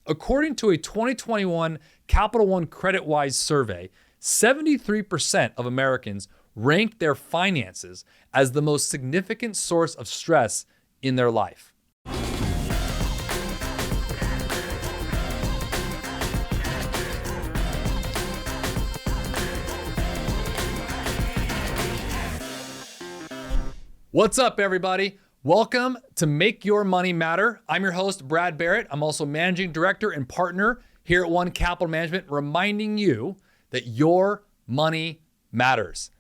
According to a 2021 Capital One CreditWise survey, 73% of Americans ranked their finances as the most significant source of stress in their life. What's up, everybody? Welcome to Make Your Money Matter. I'm your host, Brad Barrett. I'm also managing director and partner here at One Capital Management, reminding you that your money matters.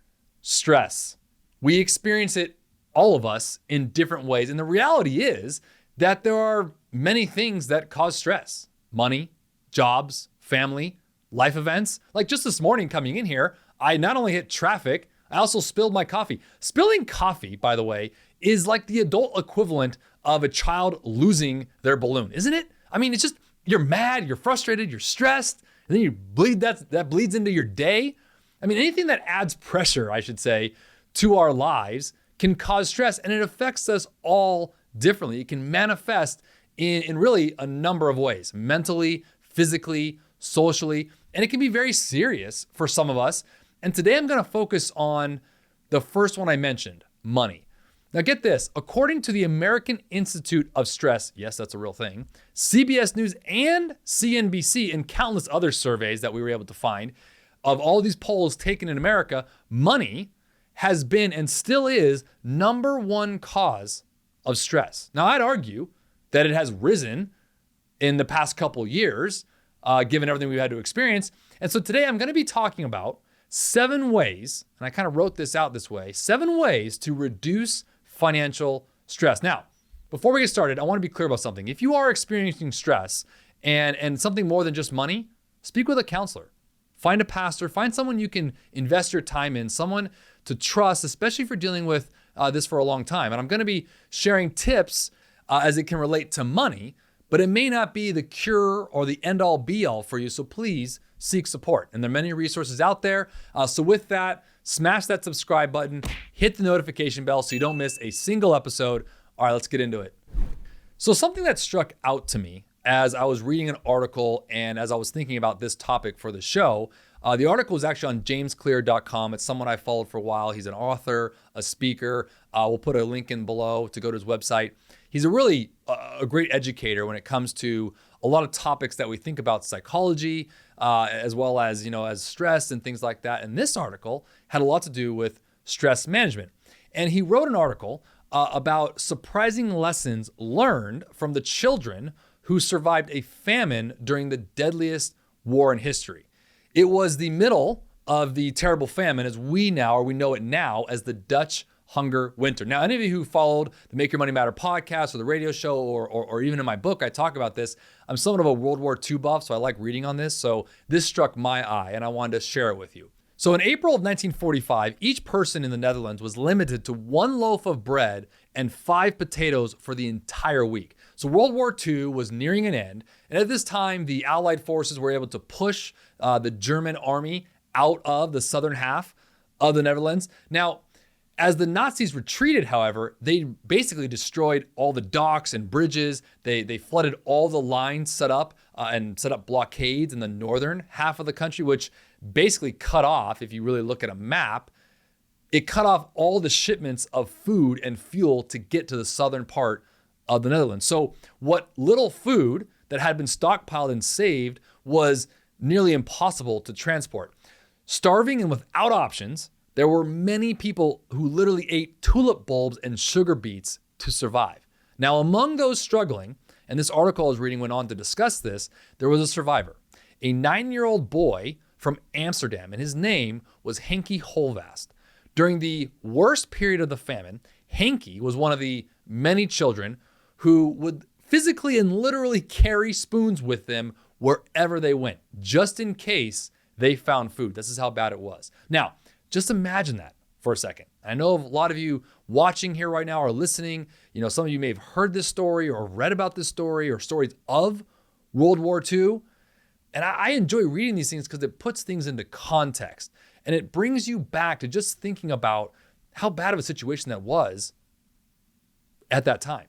Stress. We experience it, all of us, in different ways. And the reality is that there are many things that cause stress. Money, jobs, family, life events. Like just this morning coming in here, I not only hit traffic, I also spilled my coffee. Spilling coffee, by the way, is like the adult equivalent of a child losing their balloon, isn't it? I mean, it's just, you're mad, you're frustrated, you're stressed, and then you bleed, that bleeds into your day. I mean, anything that adds pressure, I should say, to our lives can cause stress, and it affects us all differently. It can manifest in really a number of ways, mentally, physically, socially, and it can be very serious for some of us. And today I'm going to focus on the first one I mentioned, money. Now get this, according to the American Institute of Stress, yes, that's a real thing, CBS News and CNBC and countless other surveys that we were able to find of all these polls taken in America, money has been and still is number one cause of stress. Now I'd argue that it has risen in the past couple years, given everything we've had to experience. And so today I'm going to be talking about 7 ways, and I kind of wrote this out this way, 7 ways to reduce financial stress. Now, before we get started, I want to be clear about something. If you are experiencing stress and something more than just money, speak with a counselor. Find a pastor, find someone you can invest your time in, someone to trust, especially if you're dealing with this for a long time. And I'm going to be sharing tips as it can relate to money, but it may not be the cure or the end all be all for you. So please seek support. And there are many resources out there. So with that, smash that subscribe button, hit the notification bell so you don't miss a single episode. All right, let's get into it. So something that struck out to me as I was reading an article and as I was thinking about this topic for the show, the article is actually on jamesclear.com. It's someone I followed for a while. He's an author, a speaker. We'll put a link in below to go to his website. He's a really a great educator when it comes to a lot of topics that we think about psychology, as well as, as stress and things like that. And this article had a lot to do with stress management. And he wrote an article about surprising lessons learned from the children who survived a famine during the deadliest war in history. It was the middle of the terrible famine as we know it now as the Dutch hunger winter. Now, any of you who followed the Make Your Money Matter podcast or the radio show or even in my book, I talk about this. I'm somewhat of a World War II buff, so I like reading on this. So this struck my eye and I wanted to share it with you. So in April of 1945, each person in the Netherlands was limited to 1 loaf of bread and 5 potatoes for the entire week. So World War II was nearing an end. And at this time, the Allied forces were able to push the German army out of the southern half of the Netherlands. Now, as the Nazis retreated, however, they basically destroyed all the docks and bridges. They flooded all the lines set up and set up blockades in the northern half of the country, which basically cut off, if you really look at a map, it cut off all the shipments of food and fuel to get to the southern part of the Netherlands. So what little food that had been stockpiled and saved was nearly impossible to transport. Starving and without options, there were many people who literally ate tulip bulbs and sugar beets to survive. Now, among those struggling, and this article I was reading went on to discuss this, there was a survivor, a 9-year-old boy from Amsterdam, and his name was Henkie Holvast. During the worst period of the famine, Henkie was one of the many children who would physically and literally carry spoons with them wherever they went, just in case they found food. This is how bad it was. Now, just imagine that for a second. I know a lot of you watching here right now are listening. Some of you may have heard this story or read about this story or stories of World War II. And I enjoy reading these things because it puts things into context and it brings you back to just thinking about how bad of a situation that was at that time.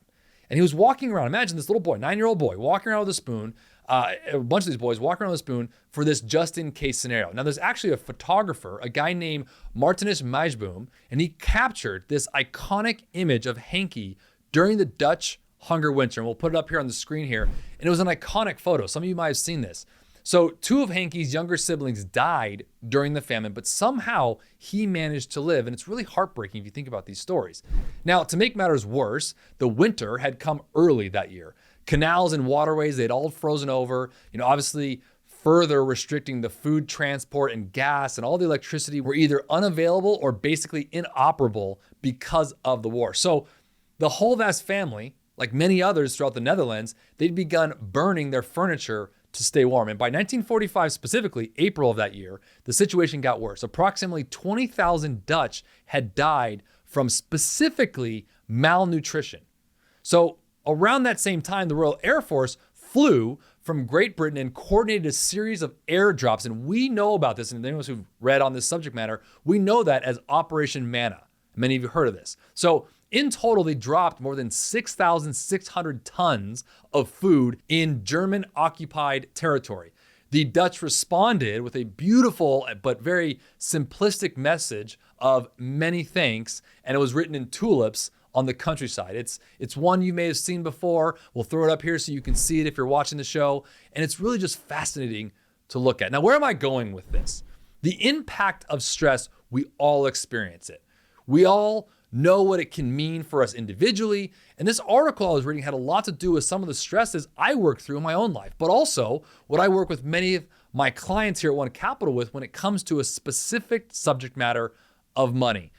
And he was walking around. Imagine this little boy, 9-year-old boy, walking around with a spoon, a bunch of these boys walking around with a spoon for this just in case scenario. Now, there's actually a photographer, a guy named Martinus Meijboom, and he captured this iconic image of Henkie during the Dutch hunger winter. And we'll put it up here on the screen here. And it was an iconic photo. Some of you might have seen this. So 2 of Henkie's younger siblings died during the famine, but somehow he managed to live. And it's really heartbreaking if you think about these stories. Now, to make matters worse, the winter had come early that year. Canals and waterways, they'd all frozen over, obviously further restricting the food transport and gas, and all the electricity were either unavailable or basically inoperable because of the war. So the Holvast family, like many others throughout the Netherlands, they'd begun burning their furniture to stay warm. And by 1945, specifically April of that year, the situation got worse. Approximately 20,000 Dutch had died from specifically malnutrition. So around that same time, the Royal Air Force flew from Great Britain and coordinated a series of airdrops. And we know about this, and those who've read on this subject matter, we know that as Operation Manna. Many of you heard of this. So in total, they dropped more than 6,600 tons of food in German-occupied territory. The Dutch responded with a beautiful but very simplistic message of many thanks, and it was written in tulips on the countryside. It's one you may have seen before. We'll throw it up here so you can see it if you're watching the show, and it's really just fascinating to look at. Now, where am I going with this? The impact of stress, we all experience it. We all know what it can mean for us individually. And this article I was reading had a lot to do with some of the stresses I work through in my own life, but also what I work with many of my clients here at One Capital with when it comes to a specific subject matter of money.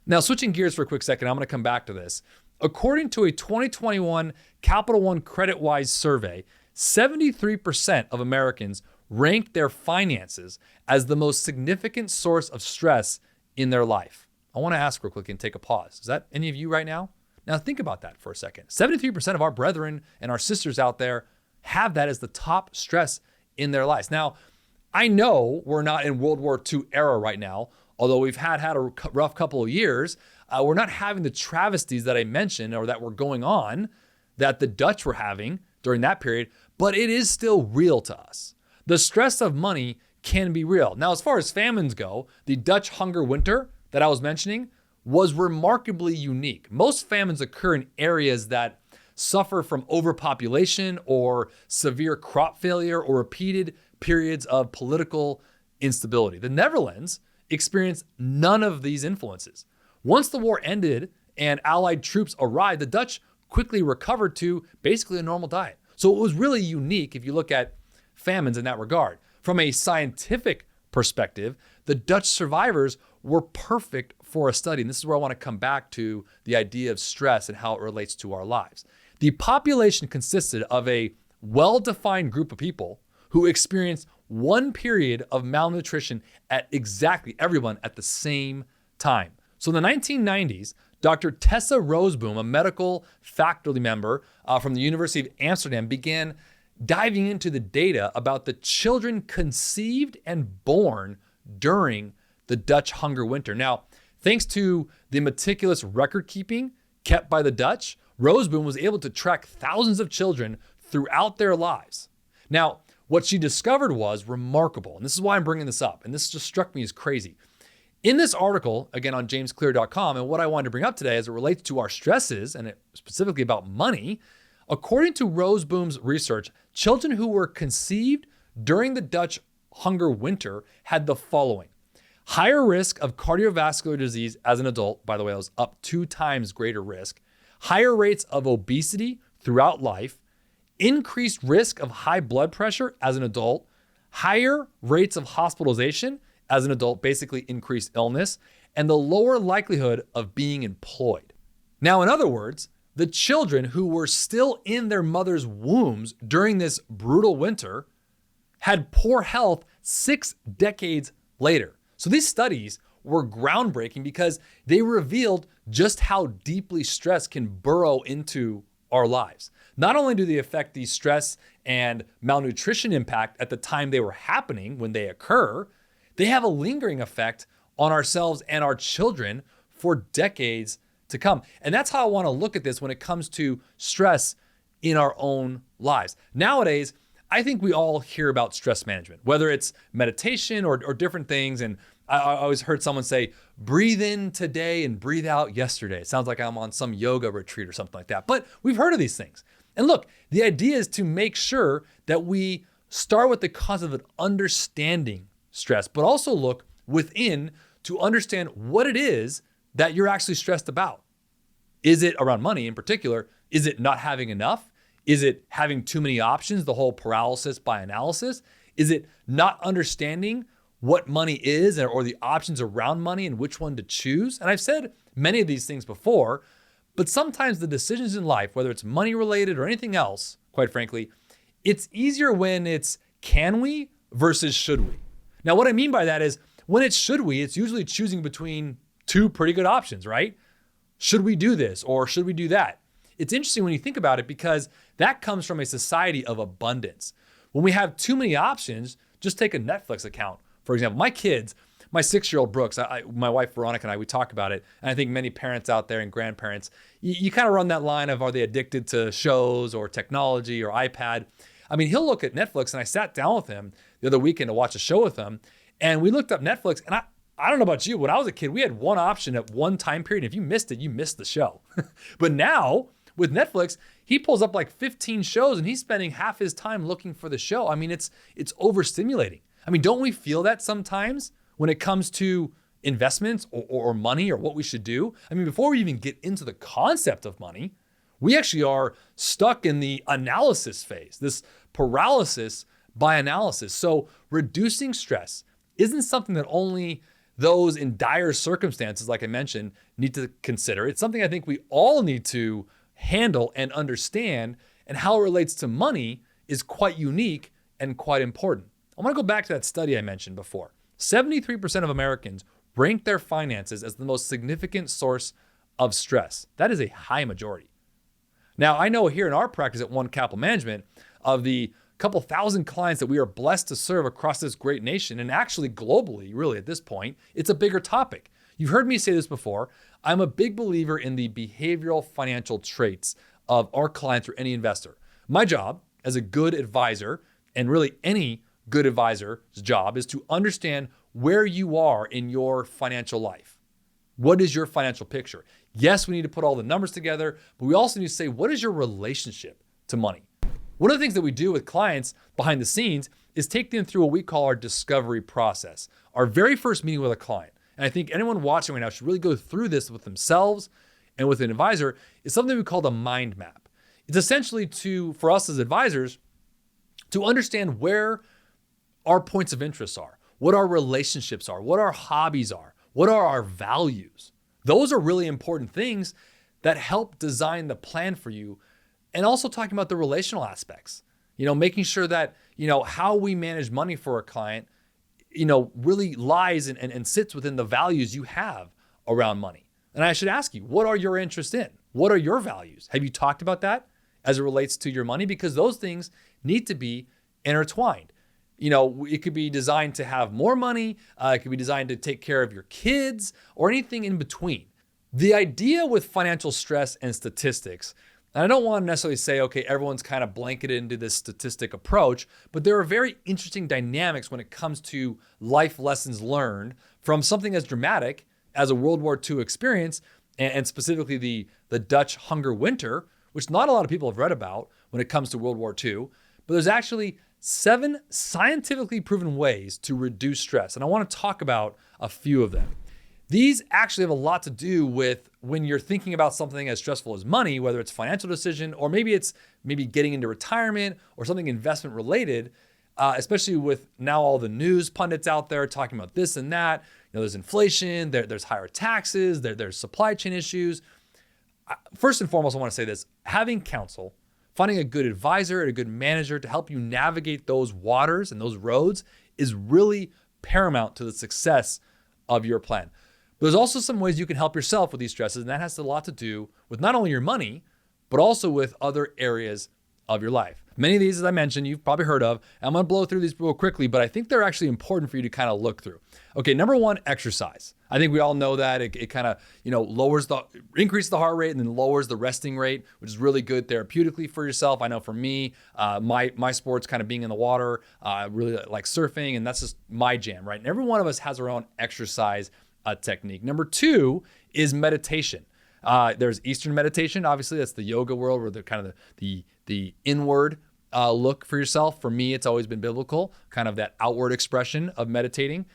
Now, switching gears for a quick second, I'm going to come back to this. According to a 2021 Capital One CreditWise survey, 73% of Americans ranked their finances as the most significant source of stress in their life. I want to ask real quick and take a pause. Is that any of you right now? Now think about that for a second. 73% of our brethren and our sisters out there have that as the top stress in their lives. Now, I know we're not in World War II era right now, although we've had a rough couple of years. We're not having the travesties that I mentioned or that were going on that the Dutch were having during that period, but it is still real to us. The stress of money can be real. Now, as far as famines go, the Dutch hunger winter that I was mentioning was remarkably unique. Most famines occur in areas that suffer from overpopulation or severe crop failure or repeated periods of political instability. The Netherlands experienced none of these influences. Once the war ended and Allied troops arrived, the Dutch quickly recovered to basically a normal diet. So it was really unique if you look at famines in that regard. From a scientific perspective, the Dutch survivors were perfect for a study. And this is where I want to come back to the idea of stress and how it relates to our lives. The population consisted of a well-defined group of people who experienced one period of malnutrition at exactly everyone at the same time. So in the 1990s, Dr. Tessa Roosboom, a medical faculty member from the University of Amsterdam, began diving into the data about the children conceived and born during the Dutch hunger winter. Now, thanks to the meticulous record keeping kept by the Dutch, Roosboom was able to track thousands of children throughout their lives. Now, what she discovered was remarkable, and this is why I'm bringing this up, and this just struck me as crazy. In this article, again on jamesclear.com, and what I wanted to bring up today as it relates to our stresses, and specifically about money, according to Roosboom's research, children who were conceived during the Dutch hunger winter had the following: higher risk of cardiovascular disease as an adult. By the way, that was up 2 times greater risk. Higher rates of obesity throughout life. Increased risk of high blood pressure as an adult. Higher rates of hospitalization as an adult, basically increased illness. And the lower likelihood of being employed. Now, in other words, the children who were still in their mother's wombs during this brutal winter had poor health 6 decades later. So these studies were groundbreaking because they revealed just how deeply stress can burrow into our lives. Not only do they affect the stress and malnutrition impact at the time they were happening when they occur, they have a lingering effect on ourselves and our children for decades to come. And that's how I want to look at this when it comes to stress in our own lives. Nowadays, I think we all hear about stress management, whether it's meditation or different things. And I always heard someone say, breathe in today and breathe out yesterday. It sounds like I'm on some yoga retreat or something like that. But we've heard of these things. And look, the idea is to make sure that we start with the concept of understanding stress, but also look within to understand what it is that you're actually stressed about. Is it around money in particular? Is it not having enough? Is it having too many options, the whole paralysis by analysis? Is it not understanding what money is or the options around money and which one to choose? And I've said many of these things before, but sometimes the decisions in life, whether it's money related or anything else, quite frankly, it's easier when it's can we versus should we. Now, what I mean by that is when it's should we, it's usually choosing between two pretty good options, right? Should we do this or should we do that? It's interesting when you think about it because that comes from a society of abundance. When we have too many options, just take a Netflix account. For example, my kids, my 6-year-old Brooks, my wife Veronica and I, we talk about it. And I think many parents out there and grandparents, you kind of run that line of are they addicted to shows or technology or iPad? I mean, he'll look at Netflix and I sat down with him the other weekend to watch a show with him. And we looked up Netflix and I don't know about you, when I was a kid, we had one option at one time period. If you missed it, you missed the show. But now with Netflix, he pulls up like 15 shows and he's spending half his time looking for the show. I mean, it's overstimulating. I mean, don't we feel that sometimes when it comes to investments or money or what we should do? I mean, before we even get into the concept of money, we actually are stuck in the analysis phase, this paralysis by analysis. So reducing stress isn't something that only those in dire circumstances, like I mentioned, need to consider. It's something I think we all need to handle and understand, and how it relates to money is quite unique and quite important. I want to go back to that study I mentioned before. 73% of Americans rank their finances as the most significant source of stress. That is a high majority. Now, I know here in our practice at One Capital Management, of the couple thousand clients that we are blessed to serve across this great nation, and actually globally, really at this point, it's a bigger topic. You've heard me say this before. I'm a big believer in the behavioral financial traits of our clients or any investor. My job as a good advisor, and really any good advisor's job, is to understand where you are in your financial life. What is your financial picture? Yes, we need to put all the numbers together, but we also need to say, what is your relationship to money? One of the things that we do with clients behind the scenes is take them through what we call our discovery process. Our very first meeting with a client, and I think anyone watching right now should really go through this with themselves and with an advisor, is something we call a mind map. It's essentially for us as advisors, to understand where our points of interest are, what our relationships are, what our hobbies are, what are our values. Those are really important things that help design the plan for you. And also talking about the relational aspects, making sure that, how we manage money for a client, really lies and sits within the values you have around money. And I should ask you, what are your interests in? What are your values? Have you talked about that as it relates to your money? Because those things need to be intertwined. It could be designed to have more money. It could be designed to take care of your kids or anything in between. The idea with financial stress and statistics, and I don't want to necessarily say, okay, everyone's kind of blanketed into this statistic approach, but there are very interesting dynamics when it comes to life lessons learned from something as dramatic as a World War II experience, and specifically the Dutch hunger winter, which not a lot of people have read about when it comes to World War II, but there's actually 7 scientifically proven ways to reduce stress. And I want to talk about a few of them. These actually have a lot to do with when you're thinking about something as stressful as money, whether it's a financial decision, or maybe it's getting into retirement or something investment related, especially with now all the news pundits out there talking about this and that. There's inflation, there's higher taxes, there's supply chain issues. First and foremost, I want to say this: having counsel, finding a good advisor and a good manager to help you navigate those waters and those roads is really paramount to the success of your plan. But there's also some ways you can help yourself with these stresses, and that has a lot to do with not only your money, but also with other areas of your life. Many of these, as I mentioned, you've probably heard of. I'm going to blow through these real quickly, but I think they're actually important for you to kind of look through. Okay, number 1, exercise. I think we all know that it kind of, increases the heart rate and then lowers the resting rate, which is really good therapeutically for yourself. I know for me, my sport's kind of being in the water. I really like surfing, and that's just my jam, right? And every one of us has our own exercise technique. Number 2 is meditation. There's Eastern meditation. Obviously, that's the yoga world where they're kind of the inward look for yourself. For me, it's always been biblical, kind of that outward expression of meditating.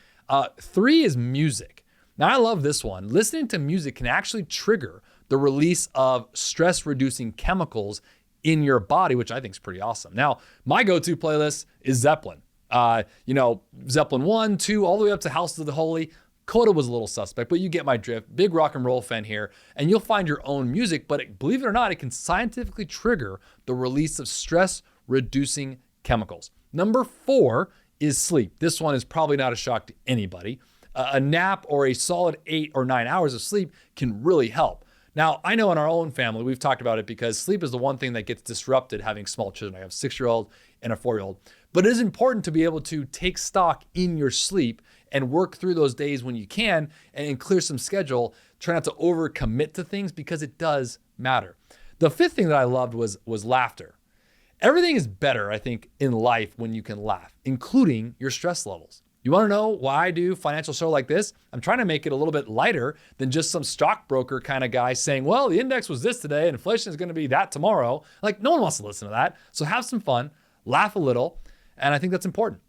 3 is music. Now, I love this one. Listening to music can actually trigger the release of stress-reducing chemicals in your body, which I think is pretty awesome. Now, my go-to playlist is Zeppelin. Zeppelin 1, 2, all the way up to House of the Holy. Coda was a little suspect, but you get my drift. Big rock and roll fan here. And you'll find your own music, but believe it or not, it can scientifically trigger the release of stress-reducing chemicals. Number 4 is sleep. This one is probably not a shock to anybody. A nap or a solid 8 or 9 hours of sleep can really help. Now, I know in our own family, we've talked about it because sleep is the one thing that gets disrupted having small children. I have a 6-year-old and a 4-year-old. But it is important to be able to take stock in your sleep and work through those days when you can and clear some schedule. Try not to overcommit to things because it does matter. The 5th thing that I loved was laughter. Everything is better, I think, in life when you can laugh, including your stress levels. You want to know why I do a financial show like this? I'm trying to make it a little bit lighter than just some stockbroker kind of guy saying, well, the index was this today and inflation is going to be that tomorrow. Like, no one wants to listen to that. So have some fun, laugh a little, and I think that's important.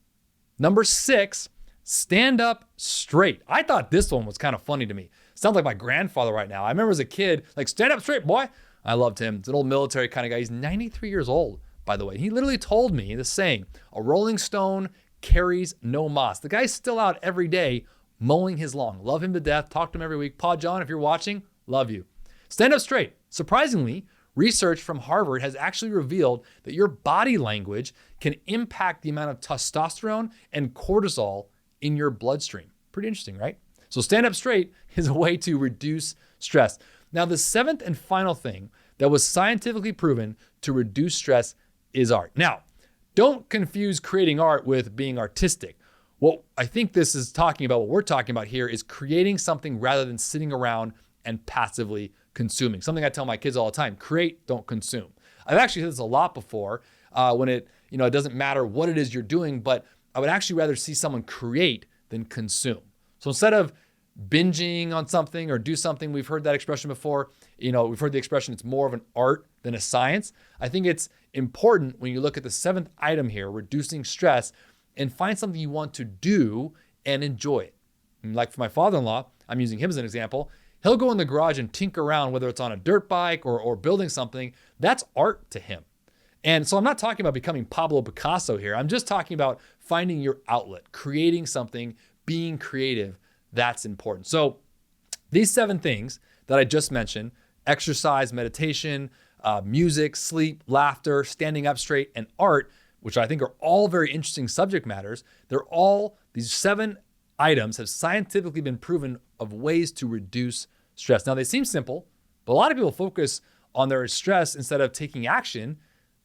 Number 6, stand up straight. I thought this one was kind of funny to me. Sounds like my grandfather right now. I remember as a kid, like, stand up straight, boy. I loved him. He's an old military kind of guy. He's 93 years old, by the way. He literally told me the saying, a rolling stone carries no moss. The guy's still out every day mowing his lawn. Love him to death. Talk to him every week. Pa John, if you're watching, love you. Stand up straight. Surprisingly, research from Harvard has actually revealed that your body language can impact the amount of testosterone and cortisol in your bloodstream. Pretty interesting, right? So stand up straight is a way to reduce stress. Now, the 7th and final thing that was scientifically proven to reduce stress is art. Now, don't confuse creating art with being artistic. What I think this is talking about, what we're talking about here, is creating something rather than sitting around and passively consuming. Something I tell my kids all the time, create, don't consume. I've actually said this a lot before when it doesn't matter what it is you're doing, but I would actually rather see someone create than consume. So instead of binging on something or do something, we've heard that expression before. We've heard the expression, it's more of an art than a science. I think it's important when you look at the 7th item here, reducing stress, and find something you want to do and enjoy it. And like for my father-in-law, I'm using him as an example. He'll go in the garage and tinker around, whether it's on a dirt bike or building something. That's art to him. And so I'm not talking about becoming Pablo Picasso here. I'm just talking about finding your outlet, creating something, being creative. That's important. So these 7 things that I just mentioned, exercise, meditation, music, sleep, laughter, standing up straight, and art, which I think are all very interesting subject matters. These 7 items have scientifically been proven of ways to reduce stress. Now, they seem simple, but a lot of people focus on their stress instead of taking action,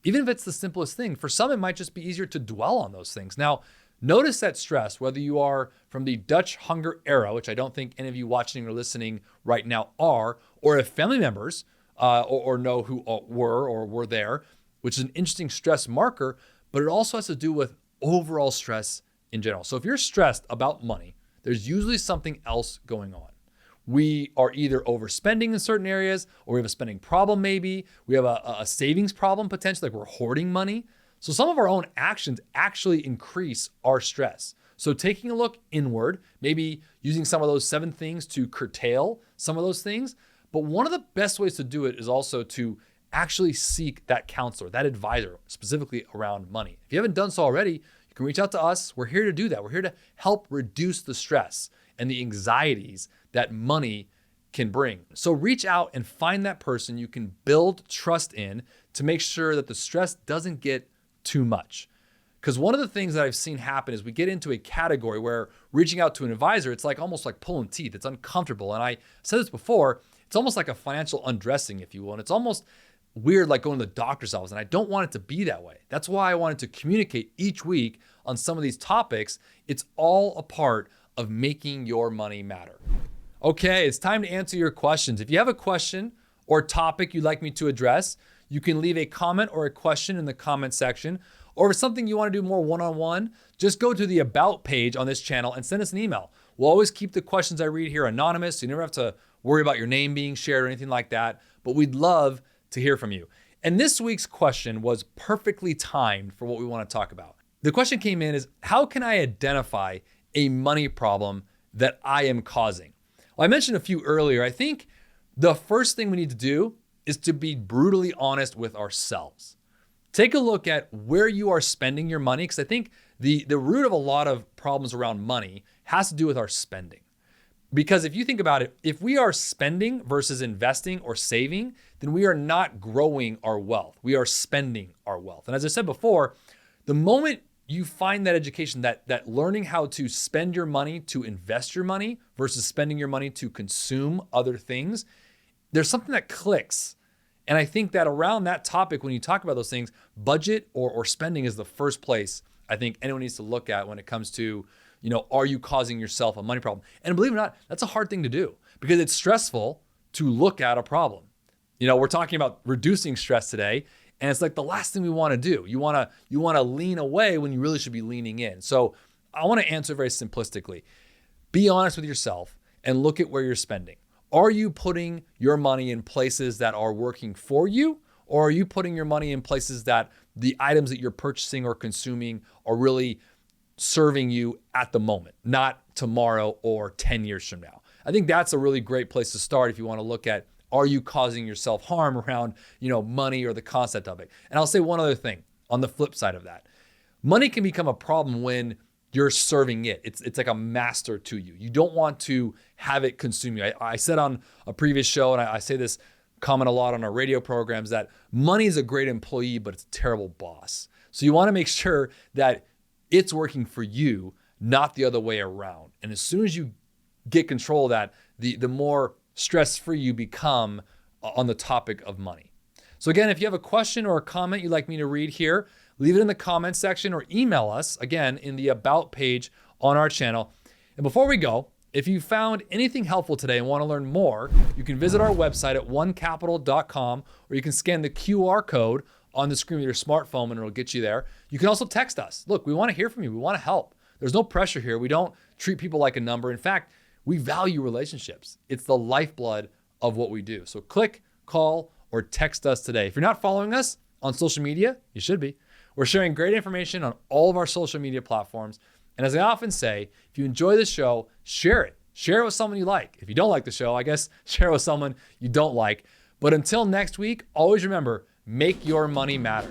even if it's the simplest thing. For some, it might just be easier to dwell on those things. Now, notice that stress, whether you are from the Dutch hunger era, which I don't think any of you watching or listening right now are, or if family members or know who were there, which is an interesting stress marker, but it also has to do with overall stress in general. So if you're stressed about money, there's usually something else going on. We are either overspending in certain areas, or we have a spending problem maybe. We have a savings problem potentially, like we're hoarding money. So some of our own actions actually increase our stress. So taking a look inward, maybe using some of those 7 things to curtail some of those things. But one of the best ways to do it is also to actually seek that counselor, that advisor, specifically around money. If you haven't done so already, you can reach out to us. We're here to do that. We're here to help reduce the stress and the anxieties that money can bring. So reach out and find that person you can build trust in to make sure that the stress doesn't get too much. Because one of the things that I've seen happen is we get into a category where reaching out to an advisor, it's like almost like pulling teeth. It's uncomfortable. And I said this before, it's almost like a financial undressing, if you will. And it's almost weird like going to the doctor's office. And I don't want it to be that way. That's why I wanted to communicate each week on some of these topics. It's all a part of making your money matter. Okay, it's time to answer your questions. If you have a question or topic you'd like me to address, you can leave a comment or a question in the comment section. Or if it's something you want to do more one-on-one, just go to the About page on this channel and send us an email. We'll always keep the questions I read here anonymous, so you never have to worry about your name being shared or anything like that, but we'd love to hear from you. And this week's question was perfectly timed for what we want to talk about. The question came in is, how can I identify a money problem that I am causing? Well, I mentioned a few earlier. I think the first thing we need to do is to be brutally honest with ourselves. Take a look at where you are spending your money, because I think the root of a lot of problems around money has to do with our spending. Because if you think about it, if we are spending versus investing or saving, then we are not growing our wealth. We are spending our wealth. And as I said before, the moment you find that education, that learning how to spend your money to invest your money versus spending your money to consume other things, there's something that clicks. And I think that around that topic, when you talk about those things, budget or spending is the first place I think anyone needs to look at when it comes to, are you causing yourself a money problem? And believe it or not, that's a hard thing to do because it's stressful to look at a problem. We're talking about reducing stress today, and it's like the last thing we want to do. You want to lean away when you really should be leaning in. So I want to answer very simplistically. Be honest with yourself and look at where you're spending. Are you putting your money in places that are working for you? Or are you putting your money in places that the items that you're purchasing or consuming are really serving you at the moment, not tomorrow or 10 years from now? I think that's a really great place to start if you want to look at, are you causing yourself harm around, money or the concept of it? And I'll say one other thing on the flip side of that. Money can become a problem when you're serving it. It's like a master to you. You don't want to have it consume you. I said on a previous show, and I say this comment a lot on our radio programs, that money is a great employee, but it's a terrible boss. So you want to make sure that it's working for you, not the other way around. And as soon as you get control of that, the more stress-free you become on the topic of money. So again, if you have a question or a comment you'd like me to read here, leave it in the comment section or email us, again, in the About page on our channel. And before we go, if you found anything helpful today and want to learn more, you can visit our website at onecapital.com, or you can scan the QR code on the screen with your smartphone and it'll get you there. You can also text us. Look, we want to hear from you. We want to help. There's no pressure here. We don't treat people like a number. In fact, we value relationships. It's the lifeblood of what we do. So click, call, or text us today. If you're not following us on social media, you should be. We're sharing great information on all of our social media platforms. And as I often say, if you enjoy the show, share it. Share it with someone you like. If you don't like the show, I guess share it with someone you don't like. But until next week, always remember, make your money matter.